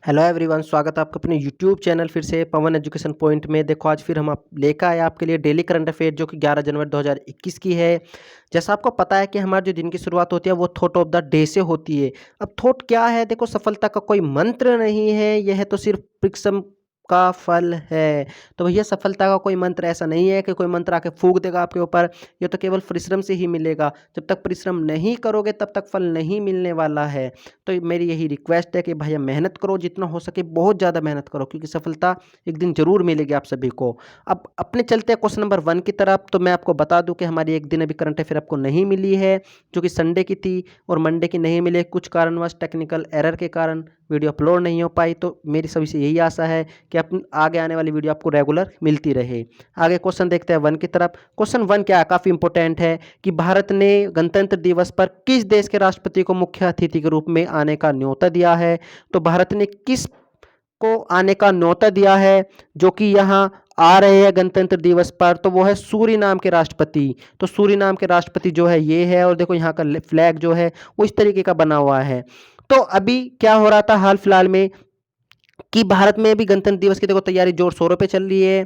Hello everyone, स्वागत है आपका अपने यूट्यूब चैनल फिर से पवन एजुकेशन पॉइंट में। देखो आज फिर हम आप लेकर आए आपके लिए डेली करंट अफेयर जो कि 11 जनवरी 2021 की है। जैसा आपको पता है कि हमारे जो दिन की शुरुआत होती है वो थॉट ऑफ द डे से होती है। अब थॉट क्या है? देखो, सफलता का कोई मंत्र नहीं है, यह तो सिर्फ परिश्रम का फल है। तो भैया, सफलता का कोई मंत्र ऐसा नहीं है कि कोई मंत्र आके फूंक देगा आपके ऊपर। ये तो केवल परिश्रम से ही मिलेगा। जब तक परिश्रम नहीं करोगे तब तक फल नहीं मिलने वाला है। तो मेरी यही रिक्वेस्ट है कि भैया मेहनत करो, जितना हो सके बहुत ज़्यादा मेहनत करो, क्योंकि सफलता एक दिन ज़रूर मिलेगी आप सभी को। अब अपने चलते हैं क्वेश्चन नंबर 1 की तरफ। तो मैं आपको बता दूं कि हमारी एक दिन अभी करंट अफेयर आपको नहीं मिली है, जो कि संडे की थी और मंडे की नहीं मिली कुछ कारणवश, टेक्निकल एरर के कारण वीडियो अपलोड नहीं हो पाई। तो मेरी सभी से यही आशा है कि अपनी आगे आने वाली वीडियो आपको रेगुलर मिलती रहे। आगे क्वेश्चन देखते हैं 1 की तरफ। क्वेश्चन 1 क्या है, काफ़ी इंपॉर्टेंट है कि भारत ने गणतंत्र दिवस पर किस देश के राष्ट्रपति को मुख्य अतिथि के रूप में आने का न्योता दिया है? तो भारत ने किस को आने का न्योता दिया है जो कि यहाँ आ रहे हैं गणतंत्र दिवस पर? तो वो है सूरीनाम के राष्ट्रपति। तो सूरीनाम के राष्ट्रपति जो है ये है, और देखो यहाँ का फ्लैग जो है वो इस तरीके का बना हुआ है। तो अभी क्या हो रहा था हाल फिलहाल में कि भारत में भी गणतंत्र दिवस की देखो तैयारी जोर शोरों पे चल रही है।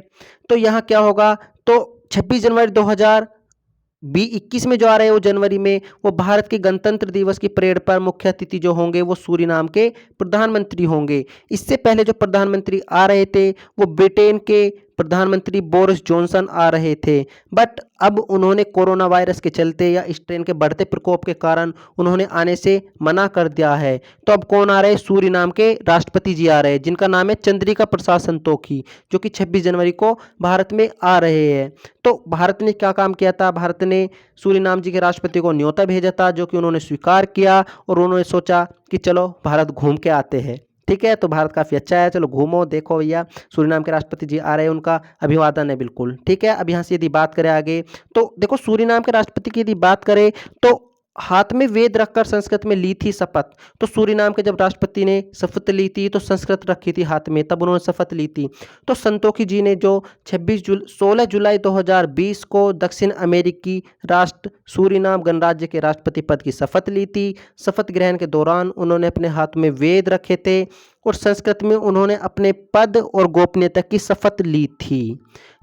तो यहाँ क्या होगा, तो 26 जनवरी 2021 में जो आ रहे हैं वो जनवरी में, वो भारत के गणतंत्र दिवस की परेड पर मुख्य अतिथि जो होंगे वो सूरीनाम के प्रधानमंत्री होंगे। इससे पहले जो प्रधानमंत्री आ रहे थे वो ब्रिटेन के प्रधानमंत्री बोरिस जॉनसन आ रहे थे, बट अब उन्होंने कोरोना वायरस के चलते या इस ट्रेन के बढ़ते प्रकोप के कारण उन्होंने आने से मना कर दिया है। तो अब कौन आ रहे हैं? सूरीनाम के राष्ट्रपति जी आ रहे हैं, जिनका नाम है चंद्रिका प्रसाद संतोखी, जो कि 26 जनवरी को भारत में आ रहे हैं। तो भारत ने क्या काम किया था? भारत ने सूरीनाम जी के राष्ट्रपति को न्योता भेजा था, जो कि उन्होंने स्वीकार किया और उन्होंने सोचा कि चलो भारत घूम के आते हैं। ठीक है, तो भारत काफ़ी अच्छा है, चलो घूमो देखो भैया। सूरीनाम के राष्ट्रपति जी आ रहे हैं, उनका अभिवादन है बिल्कुल। ठीक है, अब यहाँ से यदि बात करें आगे, तो देखो सूरीनाम के राष्ट्रपति की यदि बात करें तो हाथ में वेद रखकर संस्कृत में ली थी शपथ। तो सूरीनाम के जब राष्ट्रपति ने शपथ ली थी तो संस्कृत रखी थी हाथ में, तब उन्होंने शपथ ली थी। तो संतोखी जी ने जो 16 जुलाई 2020 को दक्षिण अमेरिकी राष्ट्र सूरीनाम गणराज्य के राष्ट्रपति पद की शपथ ली थी। शपथ ग्रहण के दौरान उन्होंने अपने हाथ में वेद रखे थे और संस्कृत में उन्होंने अपने पद और गोपनीयता की शपथ ली थी।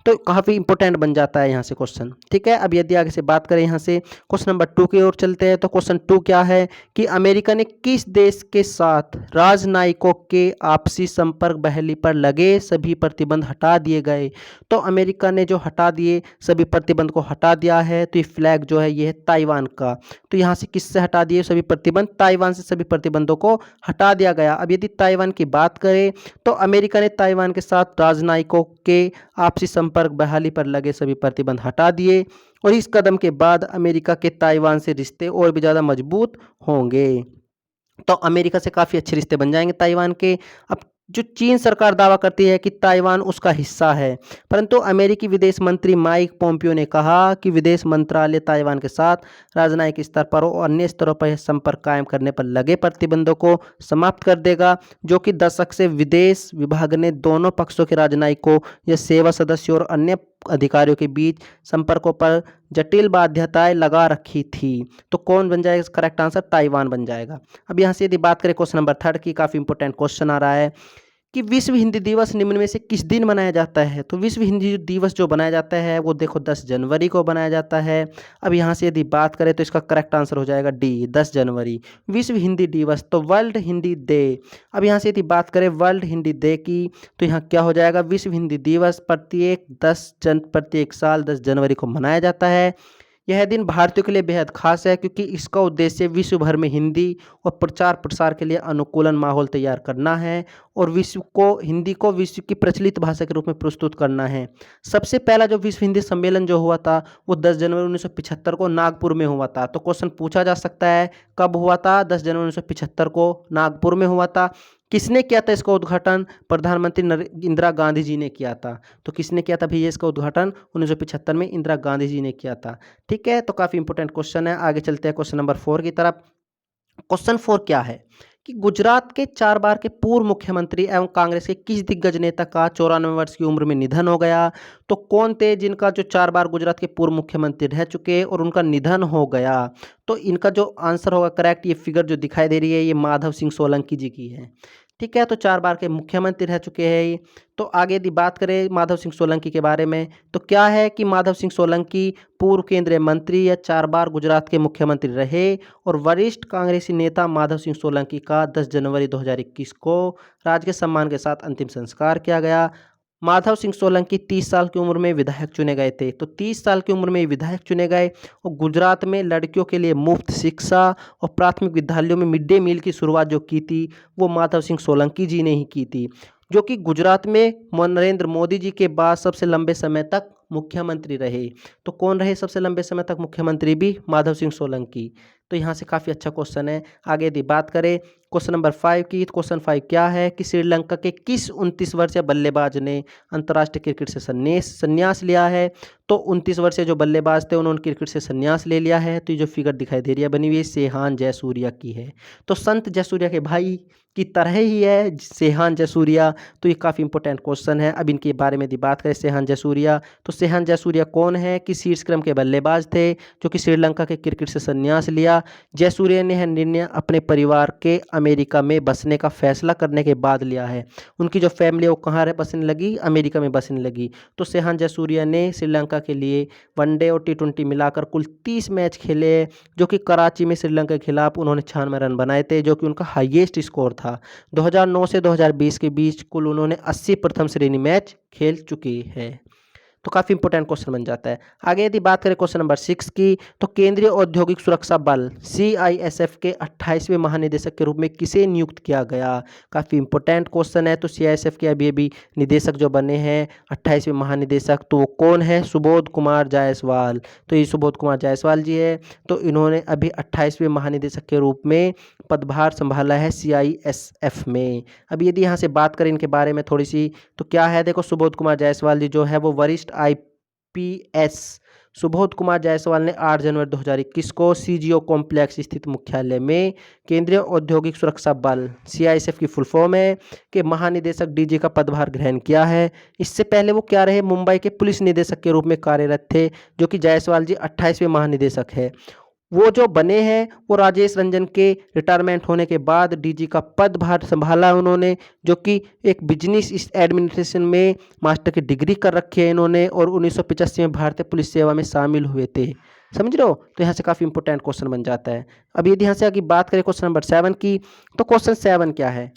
तो काफ़ी इंपॉर्टेंट बन जाता है यहाँ से क्वेश्चन। ठीक है, अब यदि आगे से बात करें यहाँ से क्वेश्चन नंबर 2 की ओर चलते हैं। तो क्वेश्चन 2 क्या है कि अमेरिका ने किस देश के साथ राजनयिकों के आपसी संपर्क बहाली पर लगे सभी प्रतिबंध हटा दिए गए? तो अमेरिका ने जो हटा दिए सभी प्रतिबंध को हटा दिया है। तो ये फ्लैग जो है ये है ताइवान का। तो यहाँ से किससे हटा दिए सभी प्रतिबंध? ताइवान से सभी प्रतिबंधों को हटा दिया गया। अब यदि ताइवान की बात करें तो अमेरिका ने ताइवान के साथ राजनयिकों के आपसी संपर्क बहाली पर लगे सभी प्रतिबंध हटा दिए, और इस कदम के बाद अमेरिका के ताइवान से रिश्ते और भी ज़्यादा मजबूत होंगे। तो अमेरिका से काफ़ी अच्छे रिश्ते बन जाएंगे ताइवान के। अब जो चीन सरकार दावा करती है कि ताइवान उसका हिस्सा है, परंतु अमेरिकी विदेश मंत्री माइक पोम्पियो ने कहा कि विदेश मंत्रालय ताइवान के साथ राजनयिक स्तर पर और अन्य स्तरों पर संपर्क कायम करने पर लगे प्रतिबंधों को समाप्त कर देगा, जो कि दशक से विदेश विभाग ने दोनों पक्षों के राजनयिकों या सेवा सदस्यों और अन्य अधिकारियों के बीच संपर्कों पर जटिल बाध्यताएं लगा रखी थी। तो कौन बन जाएगा करेक्ट आंसर? ताइवान बन जाएगा। अब यहाँ से यदि बात करें क्वेश्चन नंबर 3 की, काफ़ी इंपॉर्टेंट क्वेश्चन आ रहा है कि विश्व हिंदी दिवस निम्न में से किस दिन मनाया जाता है? तो विश्व हिंदी दिवस जो बनाया जाता है वो देखो 10 जनवरी को बनाया जाता है। अब यहाँ से यदि बात करें तो इसका करेक्ट आंसर हो जाएगा डी, 10 जनवरी विश्व हिंदी दिवस, तो वर्ल्ड हिंदी डे। अब यहाँ से यदि बात करें वर्ल्ड हिंदी डे की, तो यहाँ क्या हो जाएगा? विश्व हिंदी दिवस प्रत्येक साल 10 जनवरी को मनाया जाता है। यह दिन भारतीयों के लिए बेहद खास है क्योंकि इसका उद्देश्य विश्व भर में हिंदी और प्रचार प्रसार के लिए अनुकूलन माहौल तैयार करना है और हिंदी को विश्व की प्रचलित भाषा के रूप में प्रस्तुत करना है। सबसे पहला जो विश्व हिंदी सम्मेलन जो हुआ था वो 10 जनवरी 1975 को नागपुर में हुआ था। तो क्वेश्चन पूछा जा सकता है कब हुआ था? 10 जनवरी 1975 को नागपुर में हुआ था। किसने किया था इसका उद्घाटन? प्रधानमंत्री इंदिरा गांधी जी ने किया था। तो किसने किया था भैया इसका उद्घाटन? 1975 में इंदिरा गांधी जी ने किया था। ठीक है, तो काफ़ी इंपॉर्टेंट क्वेश्चन है। आगे चलते हैं क्वेश्चन नंबर 4 की तरफ। क्वेश्चन 4 क्या है कि गुजरात के 4 बार के पूर्व मुख्यमंत्री एवं कांग्रेस के किस दिग्गज नेता का 94 वर्ष की उम्र में निधन हो गया? तो कौन थे जिनका जो 4 बार गुजरात के पूर्व मुख्यमंत्री रह चुके और उनका निधन हो गया? तो इनका जो आंसर होगा करेक्ट, ये फिगर जो दिखाई दे रही है ये माधव सिंह सोलंकी जी की है। ठीक है, तो 4 बार के मुख्यमंत्री रह चुके हैं ये। तो आगे यदि बात करें माधव सिंह सोलंकी के बारे में, तो क्या है कि माधव सिंह सोलंकी पूर्व केंद्रीय मंत्री या 4 बार गुजरात के मुख्यमंत्री रहे और वरिष्ठ कांग्रेसी नेता माधव सिंह सोलंकी का 10 जनवरी 2021 को राजकीय सम्मान के साथ अंतिम संस्कार किया गया। माधव सिंह सोलंकी 30 साल की उम्र में विधायक चुने गए थे। तो 30 साल की उम्र में विधायक चुने गए और गुजरात में लड़कियों के लिए मुफ्त शिक्षा और प्राथमिक विद्यालयों में मिड डे मील की शुरुआत जो की थी वो माधव सिंह सोलंकी जी ने ही की थी, जो कि गुजरात में नरेंद्र मोदी जी के बाद सबसे लंबे समय तक मुख्यमंत्री रहे। तो कौन रहे सबसे लंबे समय तक मुख्यमंत्री? भी माधव सिंह सोलंकी। तो यहाँ से काफ़ी अच्छा क्वेश्चन है। आगे यदि बात करें क्वेश्चन नंबर 5 की, तो क्वेश्चन 5 क्या है कि श्रीलंका के किस 29 वर्षीय बल्लेबाज ने अंतर्राष्ट्रीय क्रिकेट से संन्यास लिया है? तो 29 वर्षीय जो बल्लेबाज थे उन्होंने क्रिकेट से संन्यास ले लिया है। तो ये जो फिगर दिखाई दे रही है बनी हुई सेहान जयसूर्या की है। तो संत जयसूर्या के भाई की तरह ही है सेहान जयसूर्या। तो ये काफ़ी इंपॉर्टेंट क्वेश्चन है। अब इनके बारे में यदि बात करें सेहान जयसूर्या, तो सेहान जयसूर्या कौन है कि शीर्ष क्रम के बल्लेबाज थे जो कि श्रीलंका के क्रिकेट से संन्यास लिया। जयसूर्या ने यह निर्णय अपने परिवार के अमेरिका में बसने का फैसला करने के बाद लिया है। उनकी जो फैमिली है वो कहाँ बसने लगी? अमेरिका में बसने लगी। तो सेहान जयसूर्या ने श्रीलंका के लिए वनडे और T20 मिलाकर कुल 30 मैच खेले, जो कि कराची में श्रीलंका के खिलाफ उन्होंने 96 रन बनाए थे, जो कि उनका हाईएस्ट स्कोर था। 2009 से 2020 के बीच कुल उन्होंने 80 प्रथम श्रेणी मैच खेल चुके हैं। तो काफ़ी इंपॉर्टेंट क्वेश्चन बन जाता है। आगे यदि बात करें क्वेश्चन नंबर 6 की, तो केंद्रीय औद्योगिक सुरक्षा बल CISF के 28वें महानिदेशक के रूप में किसे नियुक्त किया गया? काफ़ी इंपॉर्टेंट क्वेश्चन है। तो CISF के अभी निदेशक जो बने हैं 28वें महानिदेशक, तो वो कौन है? सुबोध कुमार जायसवाल। तो ये सुबोध कुमार जायसवाल जी है। तो इन्होंने अभी 28वें महानिदेशक के रूप में पदभार संभाला है CISF में। अब यदि यहाँ से बात करें इनके बारे में थोड़ी सी, तो क्या है देखो, सुबोध कुमार जायसवाल जी जो है वो वरिष्ठ IPS सुबोध कुमार जायसवाल ने 8 जनवरी 2021 को CGO कॉम्प्लेक्स स्थित मुख्यालय में केंद्रीय औद्योगिक सुरक्षा बल CISF की फुल फॉर्म है के महानिदेशक DG का पदभार ग्रहण किया है। इससे पहले वो क्या रहे? मुंबई के पुलिस निदेशक के रूप में कार्यरत थे, जो कि जायसवाल जी 28वें महानिदेशक है। वो जो बने हैं वो राजेश रंजन के रिटायरमेंट होने के बाद DG का पदभार संभाला उन्होंने, जो कि एक बिजनेस एडमिनिस्ट्रेशन में मास्टर की डिग्री कर रखी है इन्होंने और 1985 में भारतीय पुलिस सेवा में शामिल हुए थे। समझ रहे हो? तो यहाँ से काफ़ी इंपॉर्टेंट क्वेश्चन बन जाता है। अब यदि यहाँ से आगे बात करें क्वेश्चन नंबर 7 की, तो क्वेश्चन 7 क्या है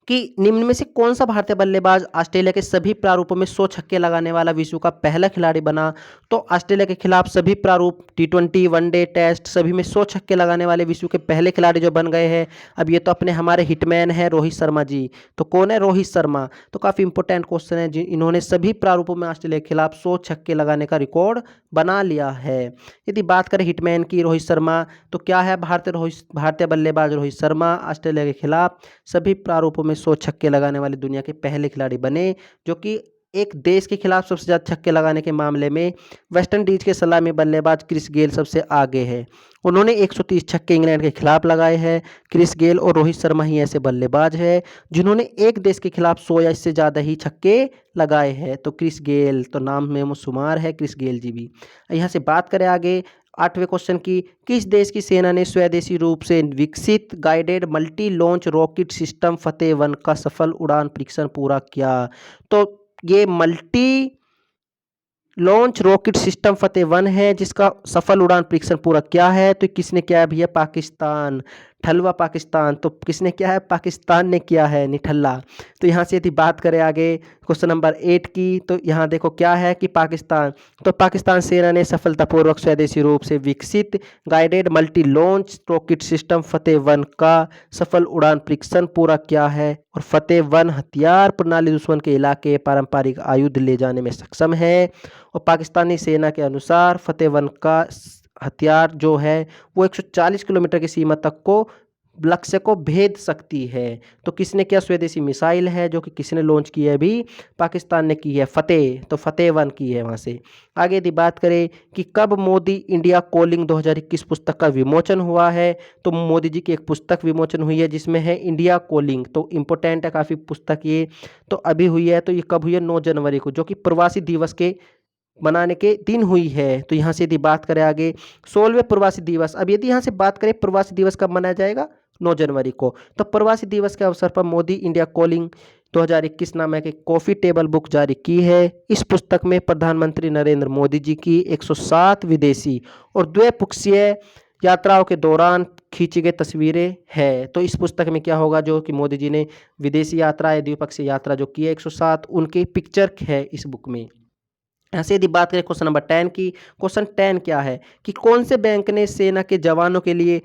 कि निम्न में से कौन सा भारतीय बल्लेबाज ऑस्ट्रेलिया के सभी प्रारूपों में 100 छक्के लगाने वाला विश्व का पहला खिलाड़ी बना? तो ऑस्ट्रेलिया के खिलाफ सभी प्रारूप T20 वनडे टेस्ट सभी में 100 छक्के लगाने वाले विश्व के पहले खिलाड़ी जो बन गए हैं। अब ये तो अपने हमारे हिटमैन है रोहित शर्मा जी। तो कौन है? रोहित शर्मा। तो काफ़ी इंपॉर्टेंट क्वेश्चन है। इन्होंने सभी प्रारूपों में ऑस्ट्रेलिया के खिलाफ 100 छक्के लगाने का रिकॉर्ड बना लिया है। यदि बात करें हिटमैन की रोहित शर्मा, तो क्या है? भारतीय बल्लेबाज रोहित शर्मा ऑस्ट्रेलिया के खिलाफ सभी प्रारूपों में 100 छक्के लगाने वाले दुनिया के पहले खिलाड़ी बने, जो कि एक देश के खिलाफ सबसे ज़्यादा छक्के लगाने के मामले में वेस्ट इंडीज के सलामी बल्लेबाज क्रिस गेल सबसे आगे है। उन्होंने 130 छक्के इंग्लैंड के खिलाफ लगाए हैं। क्रिस गेल और रोहित शर्मा ही ऐसे बल्लेबाज है जिन्होंने एक देश के खिलाफ 100 या इससे ज़्यादा ही छक्के लगाए हैं। तो क्रिस गेल तो नाम में शुमार है, क्रिस गेल जी भी। यहाँ से बात करें आगे 8वें क्वेश्चन की, किस देश की सेना ने स्वदेशी रूप से विकसित guided multi launch rocket system Fateh का सफल उड़ान परीक्षण पूरा किया? तो ये multi launch rocket system Fateh है जिसका सफल उड़ान परीक्षण पूरा किया है। तो किसने किया है भैया? पाकिस्तान, ठलवा पाकिस्तान। तो किसने किया है? पाकिस्तान ने किया है, निठल्ला। तो यहाँ से यदि बात करें आगे क्वेश्चन नंबर 8 की, तो यहाँ देखो क्या है कि पाकिस्तान सेना ने सफलतापूर्वक स्वदेशी रूप से विकसित guided multi launch rocket system Fateh का सफल उड़ान परीक्षण पूरा किया है और फतेह-1 हथियार प्रणाली दुश्मन के इलाके पारंपरिक आयुध ले जाने में सक्षम है। और पाकिस्तानी सेना के अनुसार फतेह-1 का हथियार जो है वो 140 किलोमीटर की सीमा तक को लक्ष्य को भेद सकती है। तो किसने किया? स्वदेशी मिसाइल है जो कि किसने लॉन्च की है? अभी पाकिस्तान ने की है, फतेह। तो फतेह-1 की है वहाँ से। आगे यदि बात करें कि कब मोदी इंडिया कॉलिंग 2021 पुस्तक का विमोचन हुआ है, तो मोदी जी की एक पुस्तक विमोचन हुई है जिसमें है इंडिया कॉलिंग। तो इम्पोर्टेंट है काफ़ी पुस्तक ये। तो अभी हुई है, तो ये कब हुई है? 9 जनवरी को, जो कि प्रवासी दिवस के मनाने के दिन हुई है। तो यहाँ से यदि बात करें आगे 16वें प्रवासी दिवस। अब यदि यहाँ से बात करें प्रवासी दिवस कब मनाया जाएगा? 9 जनवरी को। तो प्रवासी दिवस के अवसर पर मोदी इंडिया कॉलिंग 2021 नामक एक कॉफ़ी टेबल बुक जारी की है। इस पुस्तक में प्रधानमंत्री नरेंद्र मोदी जी की 107 विदेशी और द्विपक्षीय यात्राओं के दौरान खींची गई तस्वीरें हैं। तो इस पुस्तक में क्या होगा, जो कि मोदी जी ने विदेशी यात्रा या द्विपक्षीय यात्रा जो की है 107 उनकी पिक्चर है इस बुक में। यहाँ से यदि बात करें क्वेश्चन नंबर 10 की, क्वेश्चन 10 क्या है कि कौन से बैंक ने सेना के जवानों के लिए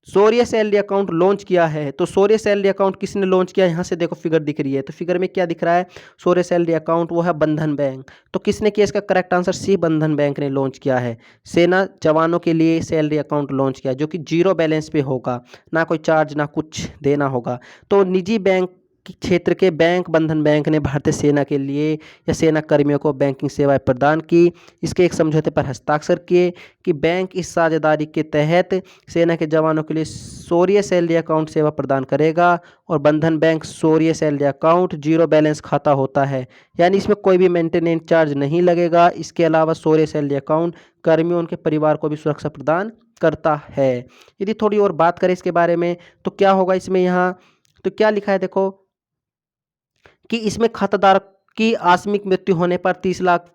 शौर्य सैलरी अकाउंट लॉन्च किया है। तो शौर्य सैलरी अकाउंट किसने लॉन्च किया, यहाँ से देखो फिगर दिख रही है, तो फिगर में क्या दिख रहा है, शौर्य सैलरी अकाउंट, वो है बंधन बैंक। तो किसने किया, इसका करेक्ट आंसर सी, बंधन बैंक ने लॉन्च किया है। सेना जवानों के लिए सैलरी अकाउंट लॉन्च किया जो कि जीरो बैलेंस पे होगा, ना कोई चार्ज ना कुछ देना होगा। तो निजी बैंक क्षेत्र के बैंक बंधन बैंक ने भारतीय सेना के लिए या सेना कर्मियों को बैंकिंग सेवाएं प्रदान की। इसके एक समझौते पर हस्ताक्षर किए कि बैंक इस साझेदारी के तहत सेना के जवानों के लिए शौर्य सैलरी अकाउंट सेवा प्रदान करेगा और बंधन बैंक शौर्य सैलरी अकाउंट जीरो बैलेंस खाता होता है, यानी इसमें कोई भी मेंटेनेंस चार्ज नहीं लगेगा। इसके अलावा शौर्य सैलरी अकाउंट कर्मियों उनके परिवार को भी सुरक्षा प्रदान करता है। यदि थोड़ी और बात करें इसके बारे में तो क्या होगा इसमें, यहाँ तो क्या लिखा है देखो कि इसमें खाताधारक की आकस्मिक मृत्यु होने पर 30 लाख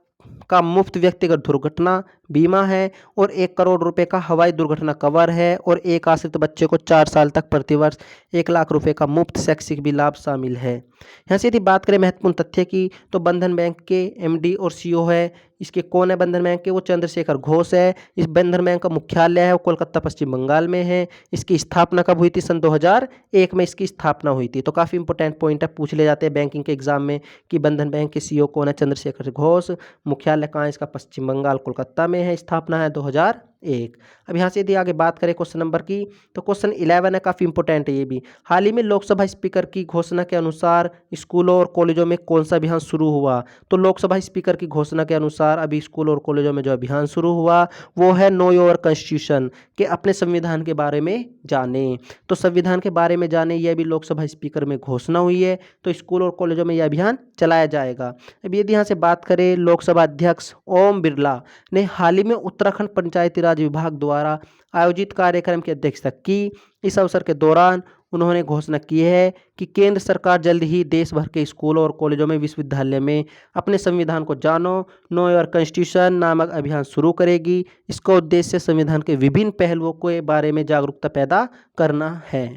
का मुफ्त व्यक्तिगत दुर्घटना बीमा है और 1 करोड़ रुपए का हवाई दुर्घटना कवर है और एक आश्रित बच्चे को 4 साल तक प्रतिवर्ष 1 लाख रुपए का मुफ्त शैक्षिक भी लाभ शामिल है। यहाँ से यदि बात करें महत्वपूर्ण तथ्य की, तो बंधन बैंक के एमडी और सीईओ है, इसके कौन है बंधन बैंक के, वो चंद्रशेखर घोष है। इस बंधन बैंक का मुख्यालय है वो कोलकाता पश्चिम बंगाल में है। इसकी स्थापना कब हुई थी, सन 2001 में इसकी स्थापना हुई थी। तो काफ़ी इंपॉर्टेंट पॉइंट है, पूछ ले जाते हैं बैंकिंग के एग्जाम में कि बंधन बैंक के सीईओ कौन है, चंद्रशेखर घोष। मुख्यालय कहाँ है इसका, पश्चिम बंगाल कोलकाता में है। स्थापना है 2001। अब यहाँ से यदि आगे बात करें क्वेश्चन नंबर की, तो क्वेश्चन 11 है, काफ़ी इंपॉर्टेंट है ये भी। हाल ही में लोकसभा स्पीकर की घोषणा के अनुसार स्कूलों और कॉलेजों में कौन सा अभियान शुरू हुआ। तो लोकसभा स्पीकर की घोषणा के अनुसार अभी स्कूल और कॉलेजों में जो अभियान शुरू हुआ वो है नो योर कॉन्स्टिट्यूशन, के अपने संविधान के बारे में जाने। तो संविधान के बारे में जाने, यह भी लोकसभा स्पीकर में घोषणा हुई है। तो स्कूल और कॉलेजों में यह अभियान चलाया जाएगा। अब यदि यहाँ से बात करें, लोकसभा अध्यक्ष ओम बिरला ने हाल ही में उत्तराखंड पंचायती राज विभाग द्वारा आयोजित कार्यक्रम की अध्यक्षता की। इस अवसर के दौरान उन्होंने घोषणा की है कि केंद्र सरकार जल्द ही देश भर के स्कूलों और कॉलेजों में, विश्वविद्यालय में अपने संविधान को जानो, नो योर कॉन्स्टिट्यूशन नामक अभियान शुरू करेगी। इसका उद्देश्य संविधान के विभिन्न पहलुओं के बारे में जागरूकता पैदा करना है।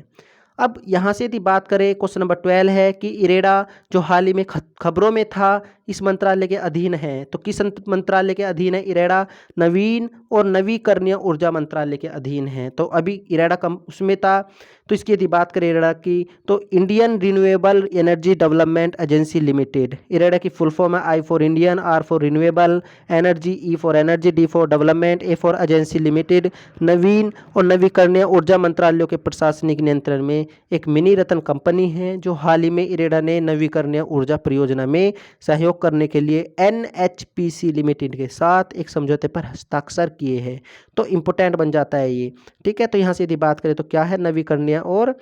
अब यहाँ से यदि बात करें, क्वेश्चन नंबर 12 है कि इरेडा जो हाल ही में खबरों में था, इस मंत्रालय के अधीन है। तो किस मंत्रालय के अधीन है इरेडा, नवीन और नवीकरणीय ऊर्जा मंत्रालय के अधीन है। तो अभी इरेडा कम उसमें था। तो इसकी यदि बात करें इरेडा की, तो Indian renewable energy development agency limited, IREDA की फुल फॉर्म है I for Indian, R for renewable energy, E for energy, D for development, A for agency limited. नवीन और नवीकरणीय ऊर्जा मंत्रालयों के प्रशासनिक नियंत्रण में एक मिनी रत्न कंपनी है, जो हाल ही में इरेडा ने नवीकरणीय ऊर्जा परियोजना में सहयोग करने के लिए एनएचपीसी लिमिटेड के साथ एक समझौते पर हस्ताक्षर किए हैं। तो इंपॉर्टेंट बन जाता है ये, ठीक है। तो यहाँ से यदि बात करें तो क्या है, नवीकरणीय और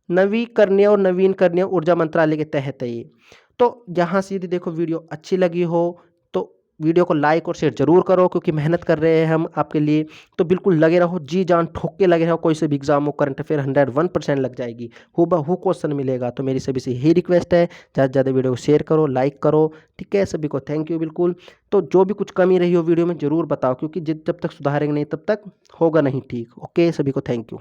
नवीकरणीय ऊर्जा मंत्रालय के तहत है ये। तो यहाँ से यदि देखो वीडियो अच्छी लगी हो तो वीडियो को लाइक और शेयर जरूर करो, क्योंकि मेहनत कर रहे हैं हम आपके लिए। तो बिल्कुल लगे रहो, जी जान ठोक के लगे रहो। कोई से भी एग्जाम हो, करंट अफेयर 101% लग जाएगी, हूबहू क्वेश्चन मिलेगा। तो मेरी सभी से यही रिक्वेस्ट है, ज़्यादा से ज़्यादा वीडियो को शेयर करो, लाइक करो, ठीक है। सभी को थैंक यू। बिल्कुल, तो जो भी कुछ कमी रही हो वीडियो में ज़रूर बताओ, क्योंकि जब तक सुधारेंगे नहीं तब तक होगा नहीं, ठीक। ओके, सभी को थैंक यू।